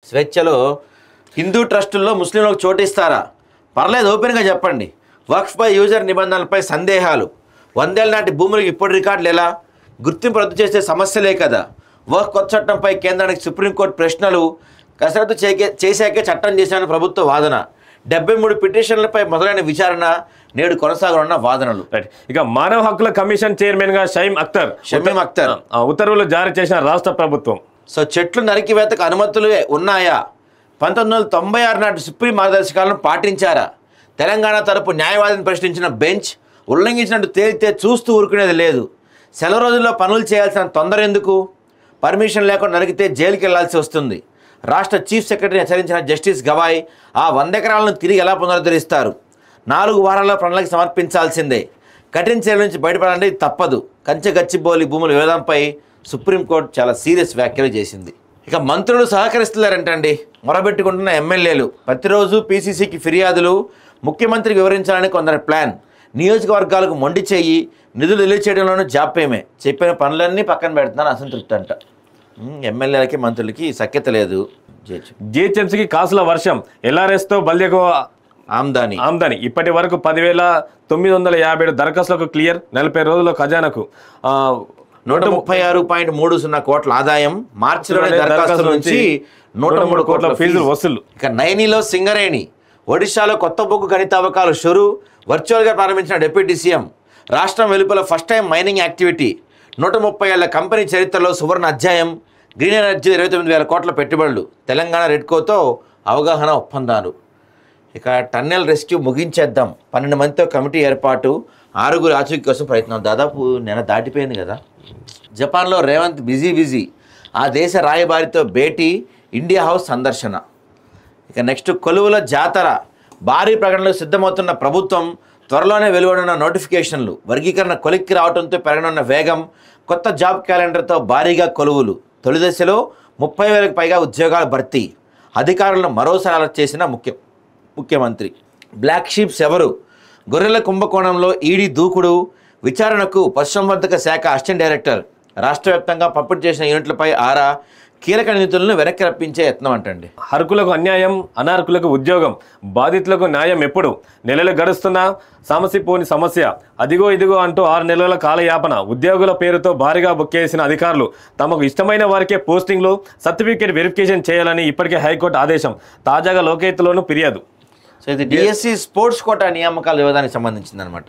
స్వేచ్ఛలో హిందూ ట్రస్టుల్లో ముస్లింలకు చోటిస్తారా? పర్లేదు, ఓపెన్గా చెప్పండి. వక్ఫ్పై యూజర్ నిబంధనలపై సందేహాలు. 100 ఏళ్ల నాటి భూములకు ఇప్పుడు రికార్డులు ఎలా? గుర్తింపు రద్దు చేసే సమస్యలే కదా. వక్ఫ్ కొత్త చట్టంపై కేంద్రానికి సుప్రీంకోర్టు ప్రశ్నలు. కసరత్తు చేశాకే చట్టం చేశానని ప్రభుత్వ వాదన. 73 పిటిషన్లపై మొదలైన విచారణ, నేడు కొనసాగనున్న వాదనలు. ఇక మానవ హక్కుల కమిషన్ చైర్మన్గా షమీం అఖ్తర్ ఉత్తర్వులు జారీ చేసిన రాష్ట్ర ప్రభుత్వం. సో చెట్లు నరికివేతకు అనుమతులు ఉన్నాయా? 1996 నాటి సుప్రీం మార్గదర్శకాలను పాటించారా? తెలంగాణ తరపు న్యాయవాదిని ప్రశ్నించిన బెంచ్, ఉల్లంఘించినట్టు తేలితే చూస్తూ ఊరుకునేది లేదు. సెలవు రోజుల్లో పనులు చేయాల్సిన తొందర ఎందుకు? పర్మిషన్ లేకుండా నరికితే జైలుకి వెళ్లాల్సి వస్తుంది. రాష్ట్ర చీఫ్ సెక్రటరీని హెచ్చరించిన జస్టిస్ గవాయ్, ఆ 100 ఎకరాలను తిరిగి ఎలా పునరుద్ధరిస్తారు? 4 వారాల్లో ప్రణాళిక సమర్పించాల్సిందే. కఠిన చర్యల నుంచి బయటపడాలంటే తప్పదు. కంచె గచ్చిబౌలి భూముల వివాదంపై సుప్రీంకోర్టు చాలా సీరియస్ వ్యాఖ్యలు చేసింది. ఇక మంత్రులు సహకరిస్తున్నారంటండి. మొరబెట్టుకుంటున్న ఎమ్మెల్యేలు. ప్రతిరోజు పీసీసీకి ఫిర్యాదులు. ముఖ్యమంత్రికి వివరించాలని కొందరి ప్లాన్. నియోజకవర్గాలకు మొండి చేయి, నిధులు రిలీజ్ చేయడంలోనూ జాప్యమే. చెప్పిన పనులన్నీ పక్కన పెడుతున్నారు, అసంతృప్తి అంట. ఎమ్మెల్యేలకి మంత్రులకి సఖ్యత లేదు. జిహెచ్ఎంసీకి కాసుల వర్షం. ఎల్ఆర్ఎస్తో బల్యకు ఆమ్దాని. ఇప్పటి వరకు 10,957 దరఖాస్తులకు క్లియర్. 40 రోజుల్లో ఖజానాకు 136.30 కోట్ల ఆదాయం. మార్చిలోనే దరఖాస్తుల నుంచి 103 కోట్ల ఫీజులు వసూలు. ఇక నైనిలో సింగరేణి. ఒడిశాలో కొత్త బొగ్గు గణితావకాలు షురు. వర్చువల్గా ప్రారంభించిన డిప్యూటీ సీఎం. రాష్ట్రం వెలుపల ఫస్ట్ టైం మైనింగ్ యాక్టివిటీ. 130 ఏళ్ల కంపెనీ చరిత్రలో సువర్ణ అధ్యాయం. గ్రీన్ ఎనర్జీ 29,000 కోట్ల పెట్టుబడులు. తెలంగాణ రెడ్కోతో అవగాహన ఒప్పందాలు. ఇక టన్నెల్ రెస్క్యూ ముగించేద్దాం. 12 మందితో కమిటీ ఏర్పాటు. 6 ఆచూకీ కోసం ప్రయత్నం. దాదాపు నెల దాటిపోయింది కదా. జపాన్లో రేవంత్ బిజీ. ఆ దేశ రాయబారితో భేటీ. ఇండియా హౌస్ సందర్శన. ఇక నెక్స్ట్ కొలువుల జాతర. భారీ ప్రకటనలు సిద్ధమవుతున్న ప్రభుత్వం. త్వరలోనే వెలువడిన నోటిఫికేషన్లు. వర్గీకరణ కొలిక్కి రావడంతో పెరగనున్న వేగం. కొత్త జాబ్ క్యాలెండర్తో భారీగా కొలువులు. తొలి దశలో 30,000కు పైగా ఉద్యోగాల భర్తీ. అధికారులను మరోసారి అలర్ట్ చేసిన ముఖ్యమంత్రి. బ్లాక్ షీప్స్ ఎవరు? గొర్రెల కుంభకోణంలో ఈడీ దూకుడు. విచారణకు పశుసంవర్ధక శాఖ అసిస్టెంట్ డైరెక్టర్. రాష్ట్ర వ్యాప్తంగా పంపిణీ చేసిన యూనిట్లపై ఆరా. కీలక నిధులను వెనక్కి రప్పించే యత్నం అంటండి. అర్హులకు అన్యాయం, అనార్హులకు ఉద్యోగం. బాధితులకు న్యాయం ఎప్పుడు? నెలలు గడుస్తున్నా సమసిపోని సమస్య. అదిగో ఇదిగో అంటూ 6 నెలల కాలయాపన. ఉద్యోగుల పేరుతో భారీగా బుక్ చేసిన అధికారులు తమకు ఇష్టమైన వారికే పోస్టింగ్లు, సర్టిఫికేట్ వెరిఫికేషన్ చేయాలని ఇప్పటికే హైకోర్టు ఆదేశం. తాజాగా లోకేత్లోనూ ఫిర్యాదు. సో ఇది డిఎస్సి స్పోర్ట్స్ కోటా నియామకాల వివాదానికి సంబంధించిందనమాట.